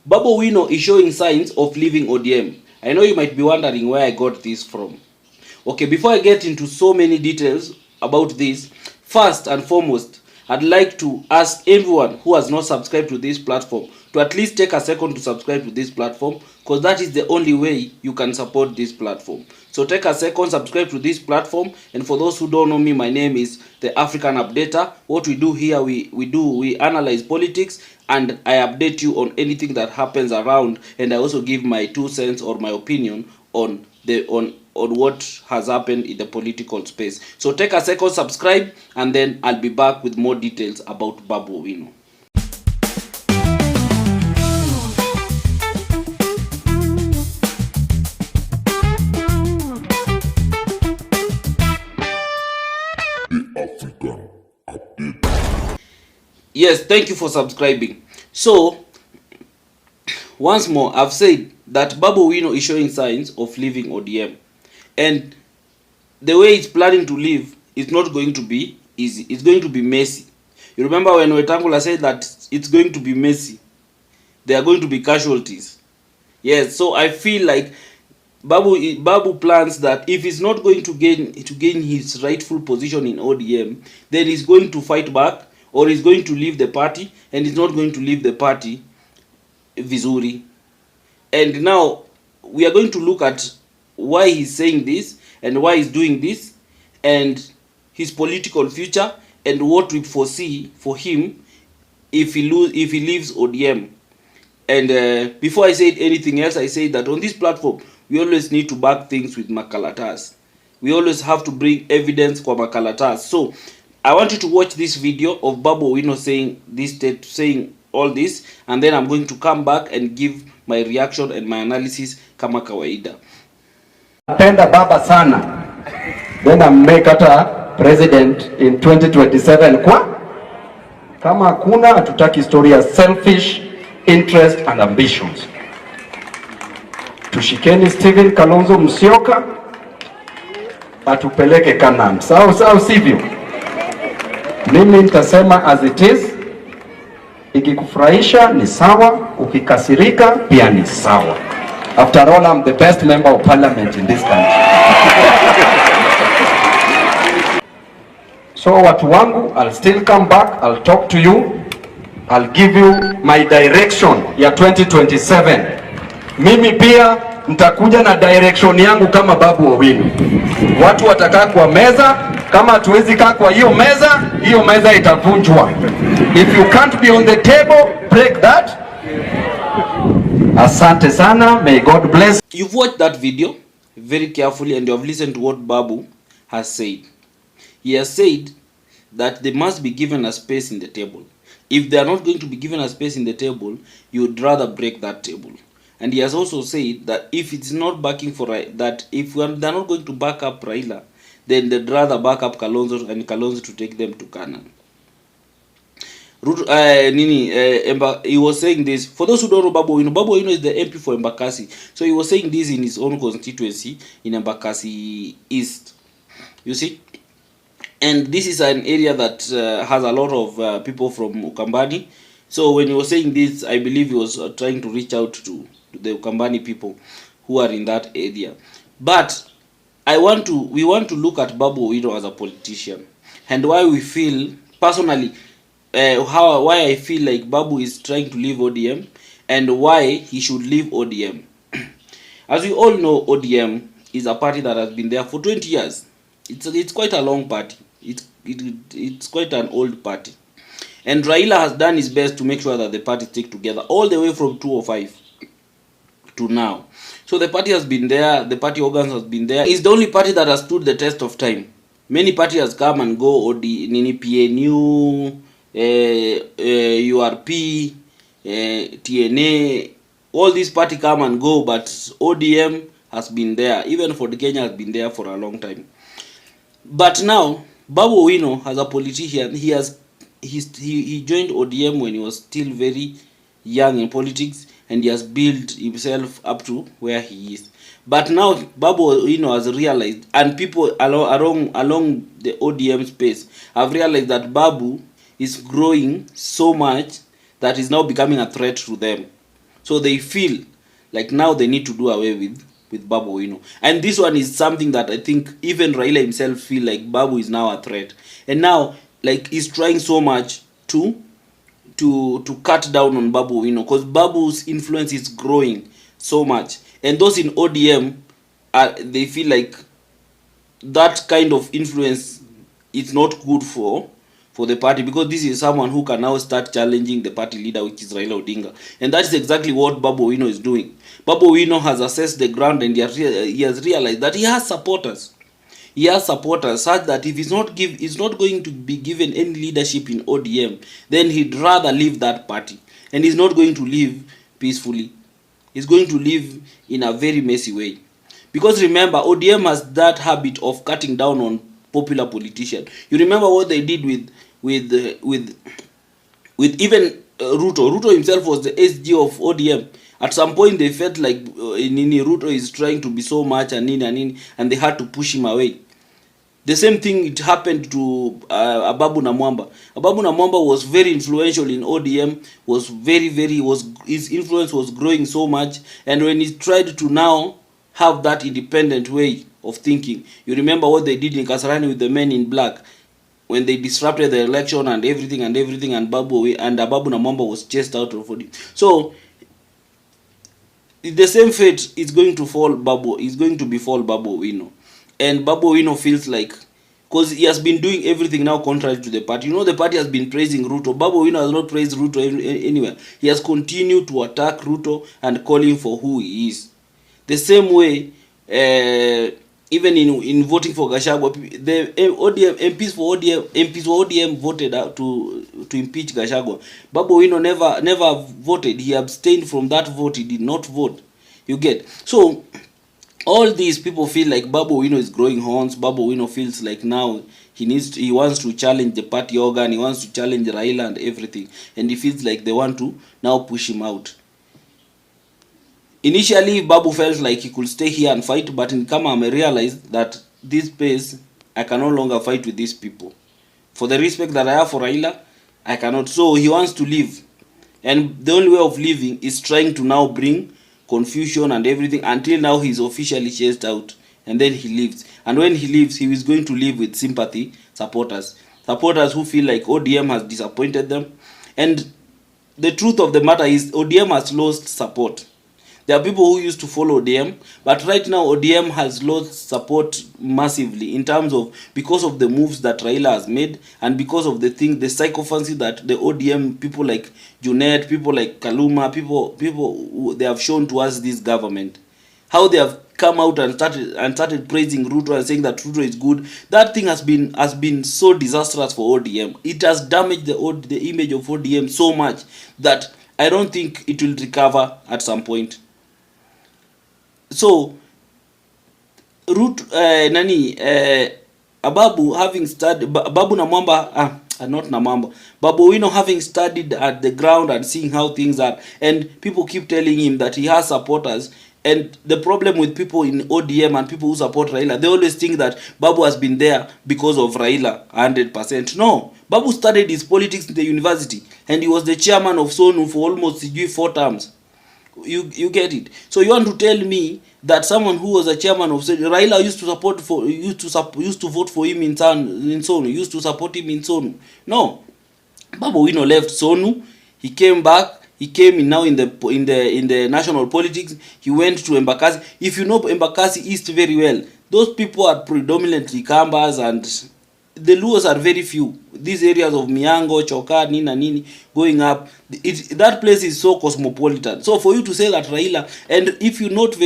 Babu Owino is showing signs of leaving ODM. I know you might be wondering where I got this from. Okay, before I get into so many details about this, first and foremost, I'd like to ask everyone who has not subscribed to this platform to at least take a second to subscribe to this platform, because that is the only way you can support this platform. So take a second, subscribe to this platform. And for those who don't know me, my name is the African Updater. What we do here, we analyze politics, and I update you on anything that happens around, and I also give my 2 cents or my opinion on what has happened in the political space. So take a second, subscribe, and then I'll be back with more details about Babu Owino. Yes, thank you for subscribing. So once more, I've said that Babu Owino is showing signs of leaving ODM, and the way it's planning to leave is not going to be easy. It's going to be messy. You remember when Wetangula said that it's going to be messy, there are going to be casualties. Yes, so I feel like Babu plans that if he's not going to gain his rightful position in ODM, then he's going to fight back, or he's going to leave the party, and he's not going to leave the party vizuri. And now we are going to look at why he's saying this, and why he's doing this, and his political future, and what we foresee for him if he leaves ODM. And before I say anything else, I say that on this platform we always need to back things with makalatas. We always have to bring evidence kwa makalatas. So I want you to watch this video of Babu Owino saying all this, and then I'm going to come back and give my reaction and my analysis kama kawaida. Napenda baba sana, then I make hata president in 2027 kwa kama hakuna, hatutaki story selfish interest and ambitions. Tushikeni Steven Kalonzo Musyoka atupeleke Canaan. Sawa sivyo? Mimi nitasema as it is. Ikikufurahisha ni sawa, ukikasirika pia ni sawa. After all, I'm the best member of parliament in this country. So watu wangu, I'll still come back, I'll talk to you, I'll give you my direction ya 2027. Mimi pia nitakuja na direction yangu kama Babu Owino. Watu watakaa kwa meza, kama hatuwezi kaa kwa hiyo meza itavunjwa. If you can't be on the table, break that. Asante sana, may God bless. You've watched that video very carefully, and you have listened to what Babu has said. He has said that they must be given a space in the table. If they are not going to be given a space in the table, you would rather break that table. And he has also said that if it's not backing for that, if they're not going to back up Raila, then they'd rather back up Kalonzo, and Kalonzo to take them to Canaan. He was saying this. For those who don't know Babu Owino is the MP for Embakasi. So he was saying this in his own constituency in Embakasi East. You see? And this is an area that has a lot of people from Ukambani. So when he was saying this, I believe he was trying to reach out to the Ukambani people who are in that area. But we want to look at Babu Owino as a politician, and why we feel personally, why I feel like Babu is trying to leave ODM, and why he should leave ODM. As we all know, ODM is a party that has been there for 20 years. It's quite a long party. It's quite an old party. And Raila has done his best to make sure that the party stick together all the way from 2005 to now. So the party has been there, the party organs has been there. It's the only party that has stood the test of time. Many parties has come and go, PNU, URP, TNA, all these parties come and go, but ODM has been there. Even for the Kenya has been there for a long time. But now, Babu Owino, as a politician, he joined ODM when he was still very young in politics, and he has built himself up to where he is. But now Babu Owino has realized, and people along the ODM space have realized that Babu is growing so much that is now becoming a threat to them. So they feel like now they need to do away with Babu Owino. And this one is something that I think even Raila himself feel like Babu is now a threat. And now like he's trying so much to cut down on Babu Owino, because Babu's influence is growing so much. And those in ODM they feel like that kind of influence is not good for the party, because this is someone who can now start challenging the party leader, which is Raila Odinga. And that is exactly what Babu Owino is doing. Babu Owino has assessed the ground, and he has realized that he has supporters. He has supporters such that if he's not going to be given any leadership in ODM, then he'd rather leave that party. And he's not going to leave peacefully. He's going to leave in a very messy way. Because remember, ODM has that habit of cutting down on popular politicians. You remember what they did with even Ruto. Ruto himself was the SG of ODM. At some point they felt like Ruto is trying to be so much and they had to push him away. The same thing it happened to Babu Namwamba. Babu Namwamba was very influential in ODM, his influence was growing so much, and when he tried to now have that independent way of thinking, you remember what they did in Kasarani with the men in black, when they disrupted the election and everything, and Babu Namwamba was chased out of ODM. So the same fate is going to befall Babu Owino. And Babu Owino feels like, because he has been doing everything now contrary to the party. You know, the party has been praising Ruto. Babu Owino has not praised Ruto anywhere. He has continued to attack Ruto and call him for who he is. The same way, even in voting for Gachagua, the MPs for ODM voted out to impeach Gachagua. Babu Owino never voted. He abstained from that vote. He did not vote. You get? So all these people feel like Babu Owino is growing horns. Babu Owino feels like now he wants to challenge the party organ, he wants to challenge Raila and everything, and he feels like they want to now push him out. Initially, Babu felt like he could stay here and fight, but in Kama, I realized that this pace, I can no longer fight with these people. For the respect that I have for Raila, I cannot. So he wants to leave, and the only way of leaving is trying to now bring confusion and everything, until now he's officially chased out, and then he leaves. And when he leaves, he is going to live with sympathy supporters who feel like ODM has disappointed them. And the truth of the matter is ODM has lost support. There are people who used to follow ODM, but right now ODM has lost support massively, in terms of, because of the moves that Raila has made, and because of the psychophancy that the ODM people like Junet, people like Kaluma, people they have shown towards this government. How they have come out and started praising Ruto and saying that Ruto is good. That thing has been so disastrous for ODM. It has damaged the image of ODM so much that I don't think it will recover at some point. So Babu having studied, Babu Namwamba, not Namwamba, Babu Owino having studied at the ground and seeing how things are, and people keep telling him that he has supporters. And the problem with people in ODM and people who support Raila, they always think that Babu has been there because of Raila 100%. No, Babu studied his politics in the university, and he was the chairman of SONU for almost 4 terms. You get it? So you want to tell me that someone who was a chairman of Raila used to vote for him in SONU, used to support him in SONU? No. Babu Owino left SONU, he came back. He came in now in the national politics. He went to Embakasi. If you know Embakasi East very well, those people are predominantly Kambas, and the Luos are very few. These areas of Miango, Choka, Nini, going up, that place is so cosmopolitan. So for you to say that Raila, and if you notice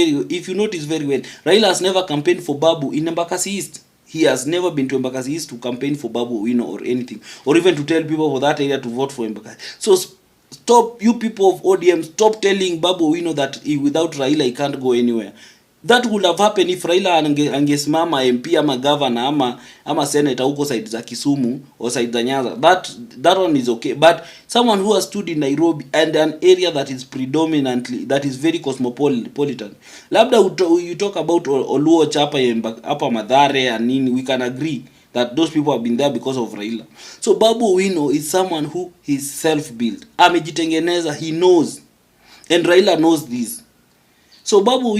very well, Raila has never campaigned for Babu in Embakasi East. He has never been to Embakasi East to campaign for Babu Owino or anything, or even to tell people for that area to vote for Embakasi. So stop, you people of ODM, stop telling Babu Owino that without Raila he can't go anywhere. That would have happened if Raila angesimama MP ama governor ama senator huko side za Kisumu or side za Nyanza. That one is okay. But someone who has stood in Nairobi and an area that is predominantly, that is very cosmopolitan. Labda you talk about Oluo Chapa hapa Madhare and nini, we can agree that those people have been there because of Raila. So Babu Owino is someone who is self-built. Amejitengeneza, he knows. and Raila knows this. So Babu,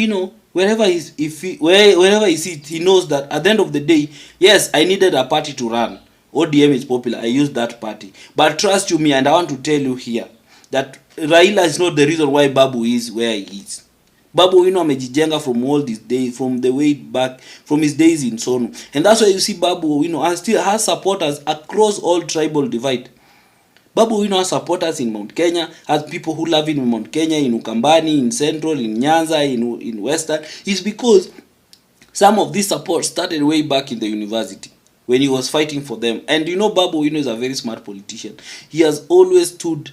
wherever he sits, he knows that at the end of the day, yes, I needed a party to run. ODM is popular. I used that party. But trust you me, and I want to tell you here that Raila is not the reason why Babu is where he is. Babu amejijenga from all these days, from the way back, from his days in Sonu. And that's why you see Babu still has supporters across all tribal divide. Babu has supporters in Mount Kenya, has people who love him in Mount Kenya, in Ukambani, in Central, in Nyanza, in Western. It's because some of these support started way back in the university when he was fighting for them. And Babu is a very smart politician. He has always stood,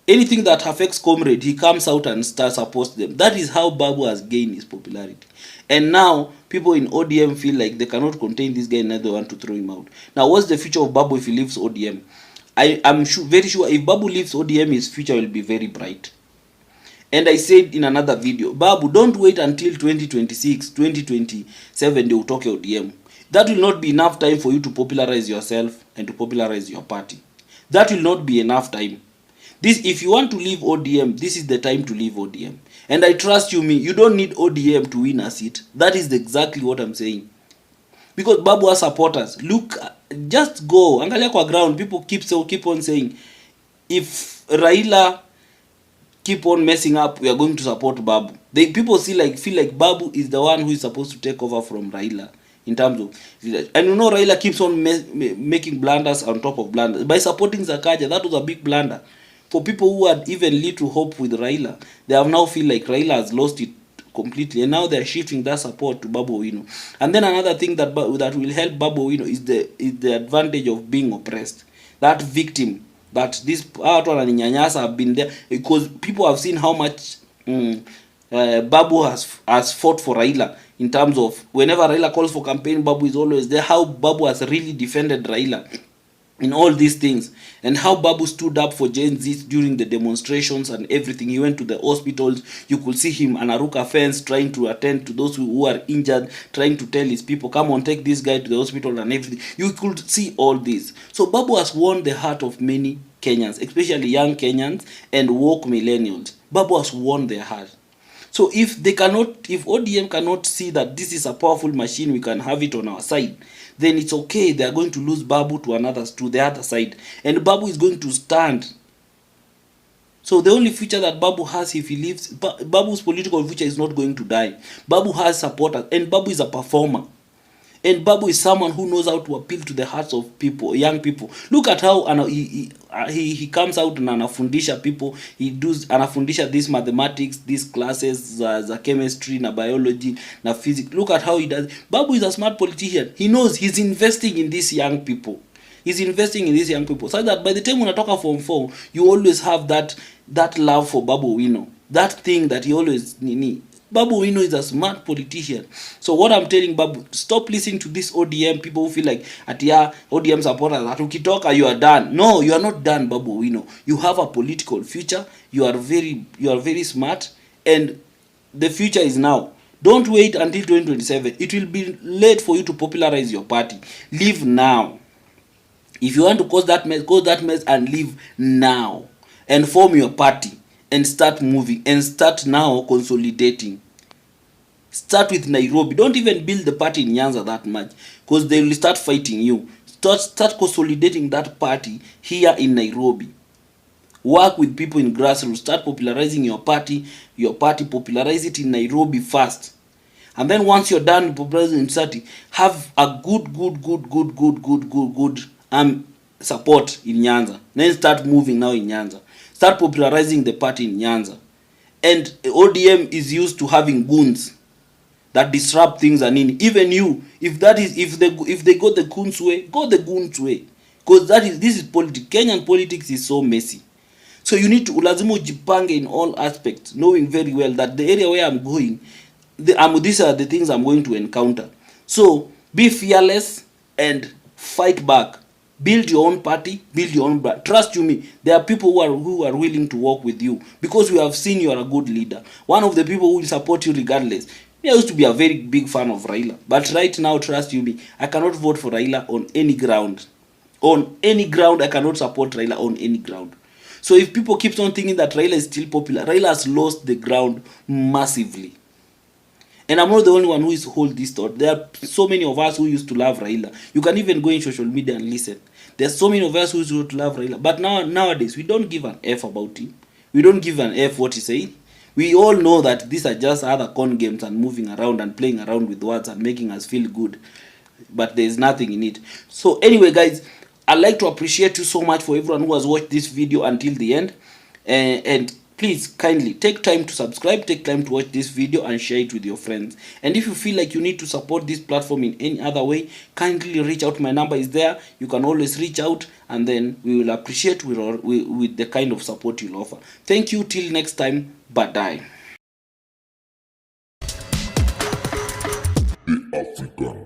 anything that affects comrade, he comes out and supports them. That is how Babu has gained his popularity. And now people in ODM feel like they cannot contain this guy and they want to throw him out. Now what's the future of Babu if he leaves ODM? I'm very sure if Babu leaves ODM, his future will be very bright. And I said in another video, Babu, don't wait until 2026, 2027 they will talk ODM. That will not be enough time for you to popularize yourself and to popularize your party. That will not be enough time. If you want to leave ODM, this is the time to leave ODM. And I trust you me, you don't need ODM to win a seat. That is exactly what I'm saying. Because Babu has supporters. Look, just go. Angalia kwa ground, people keep on saying, if Raila keep on messing up, we are going to support Babu. People feel like Babu is the one who is supposed to take over from Raila in terms of, and Raila keeps on making blunders on top of blunders. By supporting Zakaja, that was a big blunder. For people who had even little hope with Raila, they have now feel like Raila has lost it completely, and now they're shifting that support to Babu Owino. And then another thing that will help Babu Owino is the advantage of being oppressed. That victim, that this part of Nyanyasa have been there, because people have seen how much Babu has fought for Raila, in terms of whenever Raila calls for campaign, Babu is always there. How Babu has really defended Raila in all these things, and how Babu stood up for Gen Z during the demonstrations and everything. He went to the hospitals. You could see him on a Ruka fence trying to attend to those who are injured, trying to tell his people, come on, take this guy to the hospital and everything. You could see all this. So Babu has won the heart of many Kenyans, especially young Kenyans and woke millennials. Babu has won their heart. So if ODM cannot see that this is a powerful machine, we can have it on our side, then it's okay. They are going to lose Babu to the other side, and Babu is going to stand. So the only future that Babu has, if he leaves, Babu's political future is not going to die. Babu has supporters, and Babu is a performer. And Babu is someone who knows how to appeal to the hearts of people, young people. Look at how he comes out and anafundisha people. Anafundisha these mathematics, these classes, the chemistry, na biology, na physics. Look at how he does. Babu is a smart politician. He knows he's investing in these young people. He's investing in these young people, so that by the time unatoka Form 4, you always have that love for Babu Owino. That thing that he always need. Babu Owino is a smart politician. So what I'm telling Babu, stop listening to this ODM people who feel like ODM supporters, that ukitoka you are done. No, you are not done, Babu Owino. You have a political future. You are very smart, and the future is now. Don't wait until 2027. It will be late for you to popularize your party. Leave now. If you want to cause that mess and leave now, and form your party and start moving and start now consolidating. Start with Nairobi. Don't even build the party in Nyanza that much, because they will start fighting you. Start consolidating that party here in Nairobi. Work with people in grassroots. Start popularizing your party. Popularize it in Nairobi first. And then once you're done popularizing in city, have a good support in Nyanza. Then start moving now in Nyanza. Start popularizing the party in Nyanza. And ODM is used to having goons that disrupt things, and even you, if they go the goons way, go the goons way. Because this is politics. Kenyan politics is so messy. So you need to lazima ujipange in all aspects, knowing very well that the area where I'm going, these are the things I'm going to encounter. So be fearless and fight back. Build your own party, build your own brand. Trust you me, there are people who are willing to work with you, because we have seen you are a good leader. One of the people who will support you regardless. Me, I used to be a very big fan of Raila, but right now, trust you me, I cannot vote for Raila on any ground. On any ground, I cannot support Raila on any ground. So if people keep on thinking that Raila is still popular, Raila has lost the ground massively. And I'm not the only one who is hold this thought. There are so many of us who used to love Raila. You can even go in social media and listen. There's so many of us who used to love Raila. But nowadays, we don't give an F about him. We don't give an F what he said. We all know that these are just other con games and moving around and playing around with words and making us feel good. But there's nothing in it. So anyway, guys, I'd like to appreciate you so much for everyone who has watched this video until the end. And please kindly take time to subscribe, take time to watch this video and share it with your friends. And if you feel like you need to support this platform in any other way, kindly reach out. My number is there. You can always reach out, and then we will appreciate with the kind of support you'll offer. Thank you. Till next time. Bye. The African